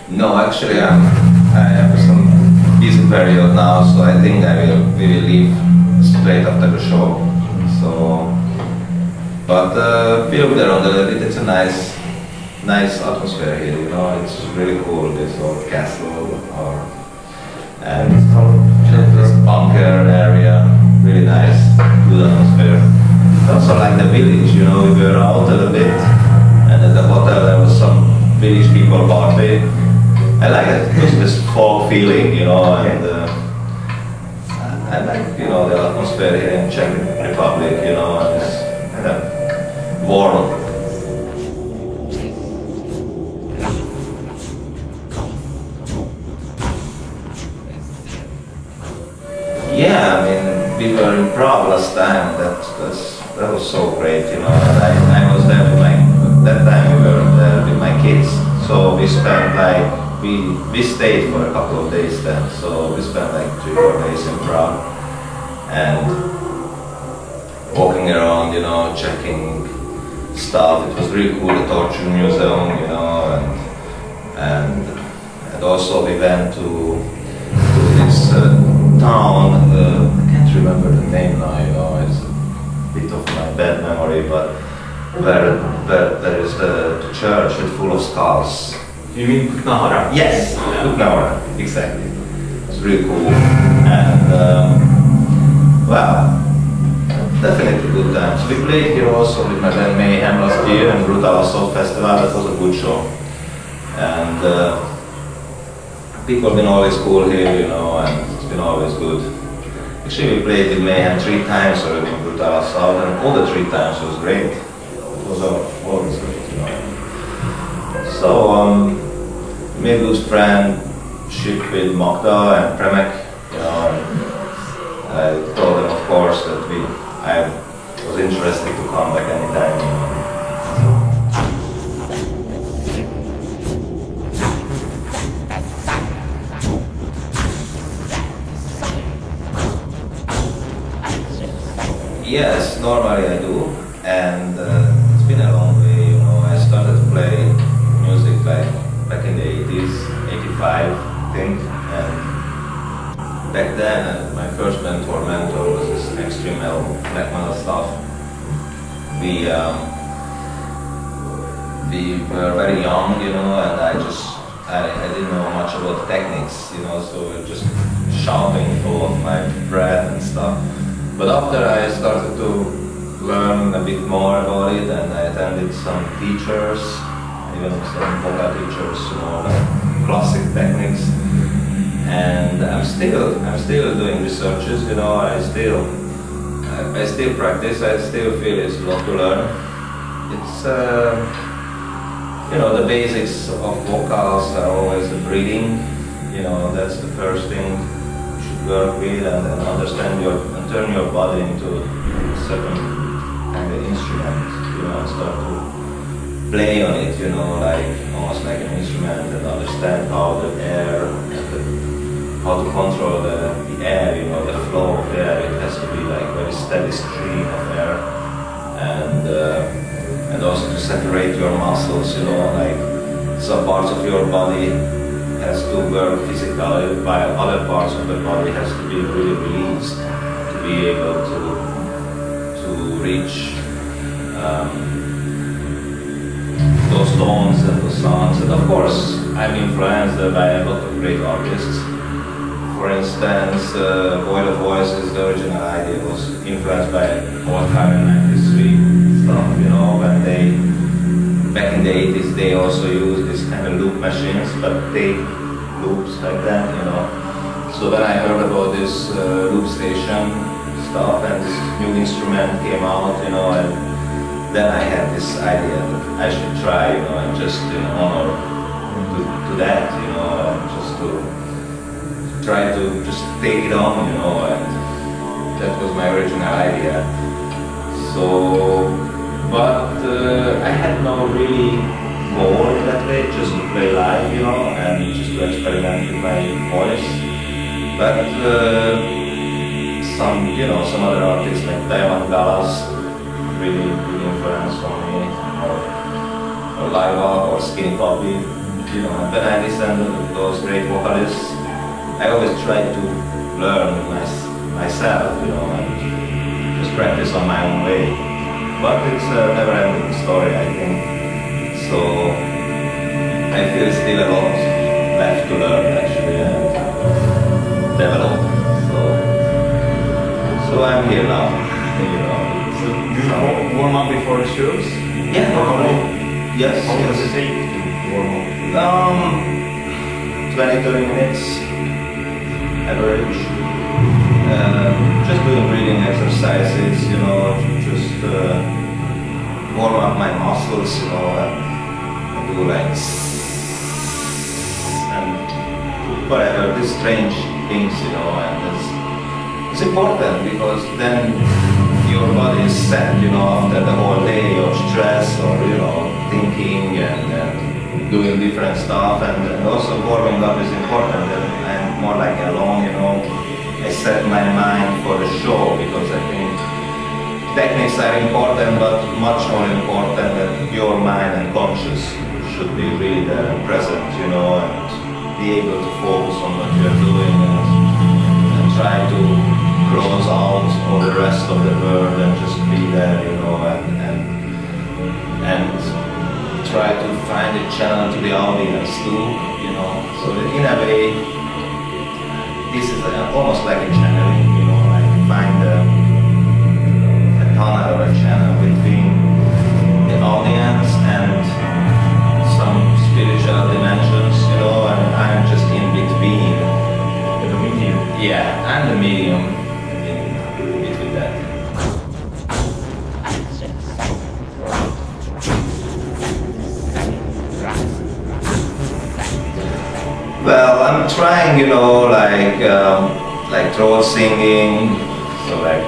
No, actually, I have some busy period now, so I think we will leave straight after the show. So, but we looked around a little bit. It's a nice atmosphere here. You know, it's really cool. This old castle, and this bunker area, really nice, good atmosphere. I also like the village. You know, we were out a little bit, and at the hotel there was some village people party. I like it. It was this fall feeling, you know, and I like, you know, the atmosphere here in Czech Republic, you know, and it's kind of warm. Yeah, I mean, we were in Prague last time. That was so great, you know. And I was there with that time we were there with my kids, so we spent like. We stayed for a couple of days then, so we spent like 3-4 days in Prague and walking around, you know, checking stuff. It was really cool, the torture museum, you know, and also we went to this town. I can't remember the name now, you know, it's a bit of my bad memory, but where there is the church full of skulls. You mean Kutná Hora? Yes, yeah. Kutná Hora, exactly. It's really cool, and well, definitely good time. So we played here also with my band Mayhem last year and Brutal Assault Festival. That was a good show, and people have been always cool here, you know, and it's been always good. Actually, we played with Mayhem 3 times already in Brutal Assault, and all the 3 times was great. It was always great, you know. So. Made good friendship with Magda and Premek, you know, and I told them, of course, that I was interested to come back anytime. Yes, normally I do, and it's been a long way, you know. I started to play music back in the 80s, 85, I think, and back then my first mentor was this extreme black metal stuff. We were very young, you know, and I didn't know much about techniques, you know, so we were just shouting full of my breath and stuff. But after I started to learn a bit more about it, and I attended some teachers, even some vocal teachers, you know, like classic techniques, and I'm still doing researches, you know. I still practice. I still feel it's a lot to learn. It's you know, the basics of vocals are always the breathing, you know. That's the first thing you should work with, and then understand and turn your body into a certain kind of instrument, you know, and start to play on it, you know, like almost like an instrument, and understand how the air, how to control the air, you know, the flow of air. It has to be like very steady stream of air, and also to separate your muscles, you know, like some parts of your body has to work physically, while other parts of the body has to be really released to be able to reach those tones and those sounds. And of course, I'm influenced by a lot of great artists. For instance, Void of Voices, the original idea was influenced by old Csiharem 93 stuff, you know, when back in the 80s, they also used this kind of loop machines, but tape loops like that, you know. So when I heard about this loop station stuff and this new instrument came out, you know, and then I had this idea that I should try, you know, and just in honor to that, you know, and just to try to just take it on, you know, and that was my original idea. So, but I had no really goal in that way, just to play live, you know, and just to experiment with my voice. But some other artists like Diamond Dallas really influenced on me, or Live Up or Skinny Puppy. you know, when I listen to those great vocalists, I always try to learn myself, you know, and just practice on my own way. But it's a never-ending story, I think. So I feel still a lot left to learn, actually, and develop. So I'm here now, you know. So do you warm up before the shows? Yeah, normally. Yes. How long does it take to warm up? 20-30 minutes average. Just doing breathing exercises, you know, just warm up my muscles, you know, and do like and whatever, these strange things, you know, and it's important because then your body is set, you know, after the whole day of stress or, you know, thinking and doing different stuff, and also warming up is important. And I'm more like alone, you know. I set my mind for the show because I think techniques are important, but much more important that your mind and conscious should be really there and present, you know, and be able to focus on what you're doing and try to close out all the rest of the world and just be there, you know, and try to find a channel to the audience too, you know. So in a way, this is almost like a channeling, you know, like find a tunnel or a channel between the audience and some spiritual dimensions, you know, and I'm just in between. The medium. Yeah, I'm the medium in between that. Well, I'm trying, you know, like throat singing, so like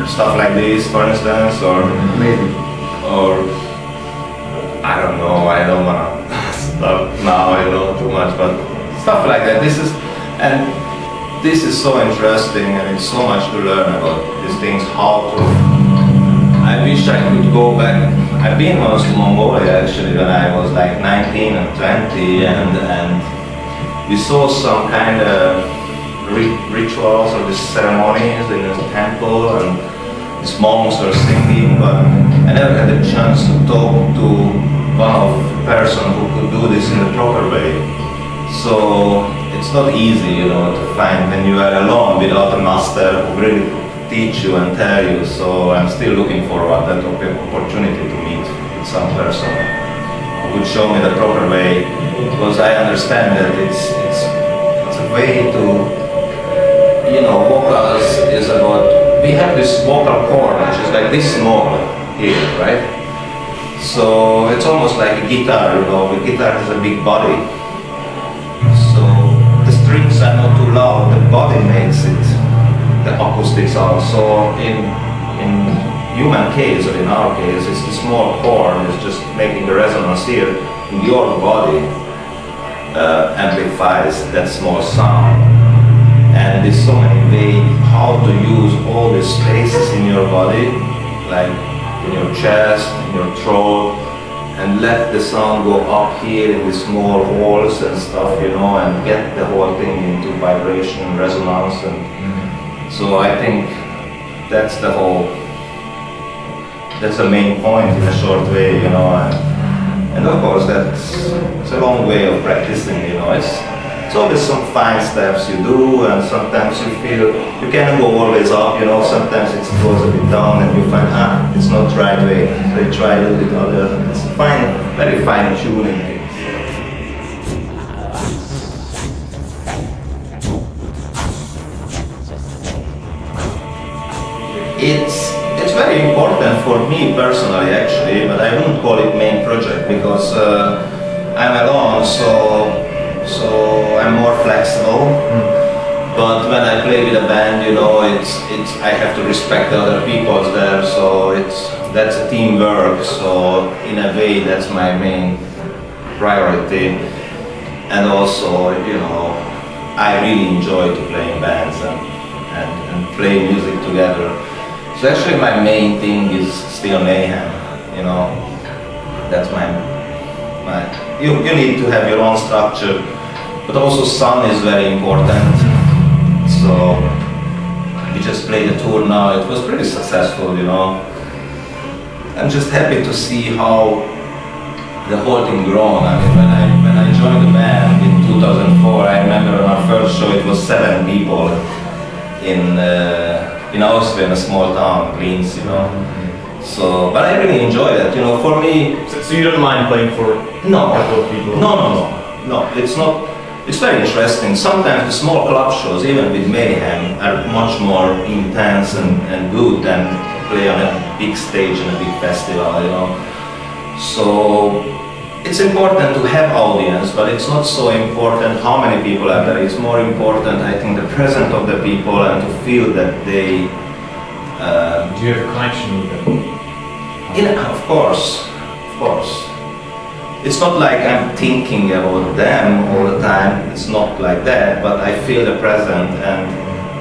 stuff like this, for instance, or Maybe. or I don't know. I don't wanna stop now, you know, too much, but stuff like that. This is so interesting, and it's so much to learn about these things, how to... I wish I could go back. I've been once to Mongolia actually when I was like 19 and 20, and we saw some kind of rituals or these ceremonies in a temple, and these monks were singing, but I never had a chance to talk to one of the person who could do this in the proper way. So it's not easy, you know, to find when you are alone without a master who really teach you and tell you. So I'm still looking forward to that opportunity to meet with some person who would show me the proper way, because I understand that it's a way to, you know, vocals is about, we have this vocal cord which is like this small here, right? So it's almost like a guitar, you know, the guitar has a big body. So the strings are not too loud, the body makes it, the acoustics are. So in human case, or in our case, it's the small cord, it's just making the resonance here. Your body amplifies that small sound. And there's so many ways how to use all the spaces in your body, like in your chest, in your throat, and let the sound go up here in the small holes and stuff, you know, and get the whole thing into vibration and resonance. And so I think that's the main point in a short way, you know. And of course it's a long way of practicing, you know. It's always some fine steps you do, and sometimes you feel you can't go always up, you know. Sometimes it goes a bit down, and you find it's not the right way. So you try a little bit other. It's fine, very fine tuning. It's very important for me personally, actually, but I wouldn't call it main project because I'm alone, so I'm more flexible. But when I play with a band, you know, I have to respect the other people there, so that's a teamwork. So in a way, that's my main priority. And also, you know, I really enjoy to play in bands and play music together. So actually my main thing is still mayhem, you know. That's my you need to have your own structure, but also sound is very important. So we just played a tour now, it was pretty successful, you know. I'm just happy to see how the whole thing grown. I mean, when I joined the band in 2004, I remember on our first show it was 7 people in Austria, in a small town, Linz, you know. So, but I really enjoy it, you know. For me, So you don't mind playing for a couple of people? No. It's not. It's very interesting. Sometimes the small club shows, even with mayhem, are much more intense and good than play on a big stage in a big festival, you know. So it's important to have audience, but it's not so important how many people are there. It's more important, I think, the presence of the people and to feel that they. Do you have a connection with them? Yeah, of course. It's not like I'm thinking about them all the time. It's not like that, but I feel the present and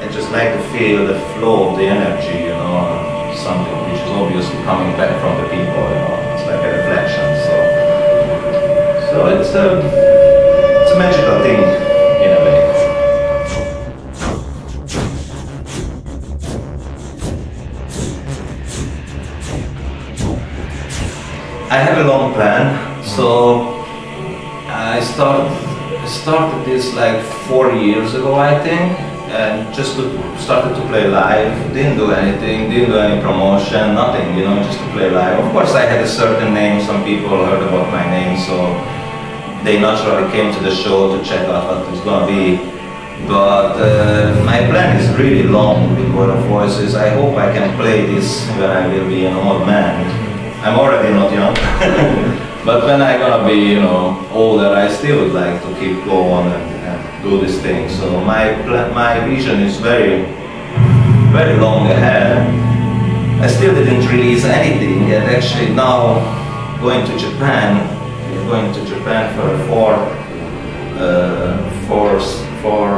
I just like to feel the flow of the energy, you know. Something which is obviously coming back from the people, you know. It's like a reflection. So it's a magical thing in a way. I have a long plan, so I started this like 4 years ago, I think. And just started to play live, didn't do anything, didn't do any promotion, nothing, you know, just to play live. Of course I had a certain name, some people heard about my name, so they naturally came to the show to check out what it's gonna be. But my plan is really long with World of Voices. I hope I can play this when I will be an old man. I'm already not young, but when I'm gonna be, you know, older, I still would like to keep going and do this thing. So my vision is very long ahead. I still didn't release anything, and actually now going to Japan. We're going to Japan for a four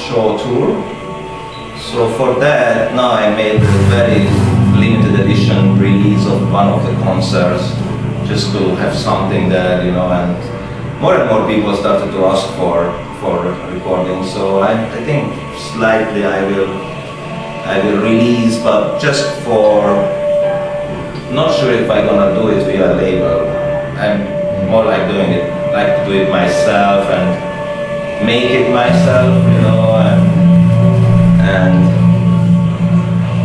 show tour. So for that, now I made a very limited edition release of one of the concerts, just to have something there, you know, and more people started to ask for recording. So I think slightly I will release, but just for, not sure if I'm gonna do it via label. I'm more like doing it, like to do it myself and make it myself, you know, and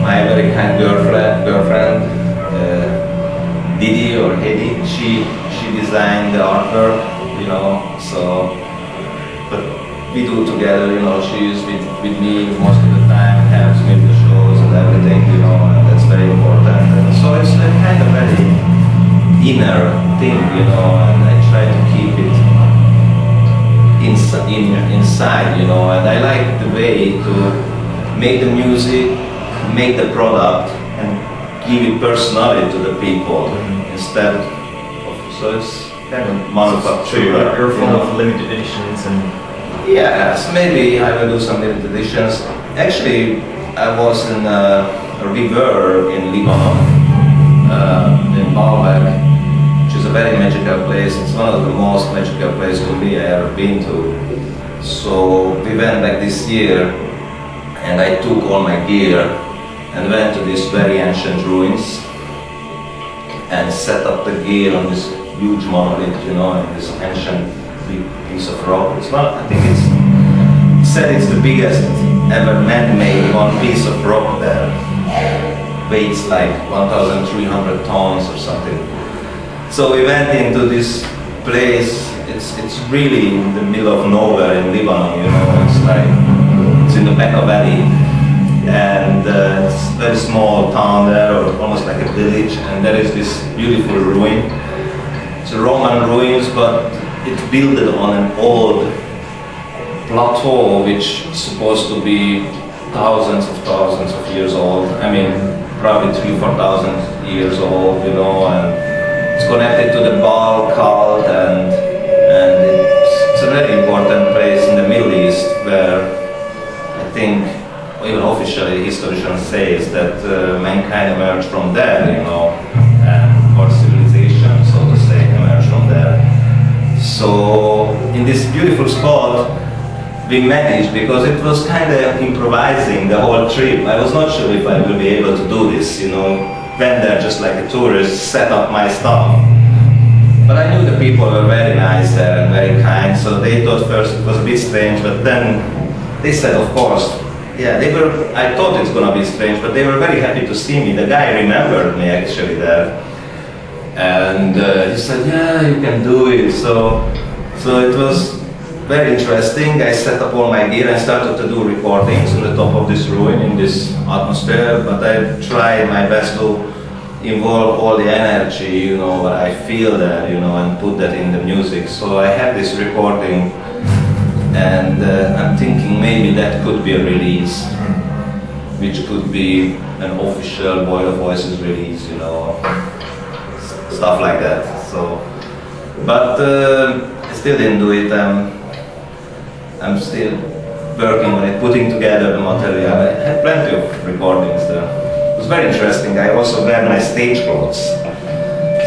my very kind girlfriend Didi or Hedi, she designed the artwork, you know, so, but we do together, you know. She is with me most of the time, helps me with the shows and everything, you know, and that's very important. And so it's a kind of very inner thing, you know, and I try to keep it inside, you know, and I like the way to make the music, make the product, and give it personality to the people instead of, so it's kind of manufacturing. So you're full of limited editions and... Yes, maybe I will do some limited editions. Actually, I was in we were in Lebanon, in Baalbek, which is a very magical place. It's one of the most magical places to me I ever been to. So we went back this year, and I took all my gear and went to these very ancient ruins and set up the gear on this huge monolith, you know, in this ancient big piece of rock. It's not, I think it's said it's the biggest ever man-made one piece of rock there. Weights like 1,300 tons or something. So we went into this place. It's really in the middle of nowhere in Lebanon, you know. It's like, it's in the back of valley, and it's a very small town there, or almost like a village, and there is this beautiful ruin. It's a Roman ruins, but it's built on an old plateau which is supposed to be thousands of years old. I mean, probably 3,000-4,000 years old, you know, and it's connected to the Baal cult, and it's a very important place in the from there, you know, or civilization, so to say, emerged from there. So in this beautiful spot, we managed, because it was kind of improvising the whole trip. I was not sure if I will be able to do this, you know, went there just like a tourist, set up my stuff. But I knew the people were very nice there and very kind, so they thought first it was a bit strange, but then they said, of course, yeah, I thought it's gonna be strange, but they were very happy to see me. The guy remembered me actually there. And he said, yeah, you can do it. So it was very interesting. I set up all my gear and started to do recordings on the top of this ruin in this atmosphere, but I tried my best to involve all the energy, you know, what I feel there, you know, and put that in the music. So I have this recording, and I'm thinking maybe that could be a release, which could be an official Boy of Voices release, you know, stuff like that. So, but I still didn't do it. I'm still working on it, putting together the material. I had plenty of recordings there. It was very interesting. I also grabbed my stage clothes.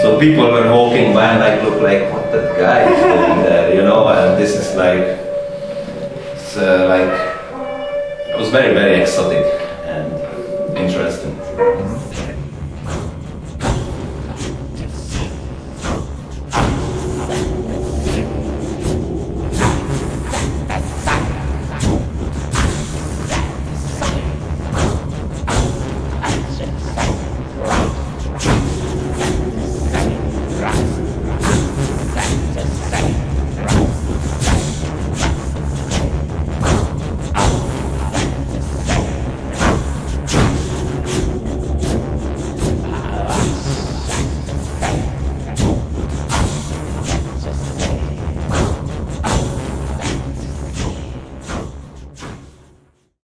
So people were walking by and I looked like, what that guy is doing there, you know, and this is like, it's it was very, very exotic and interesting.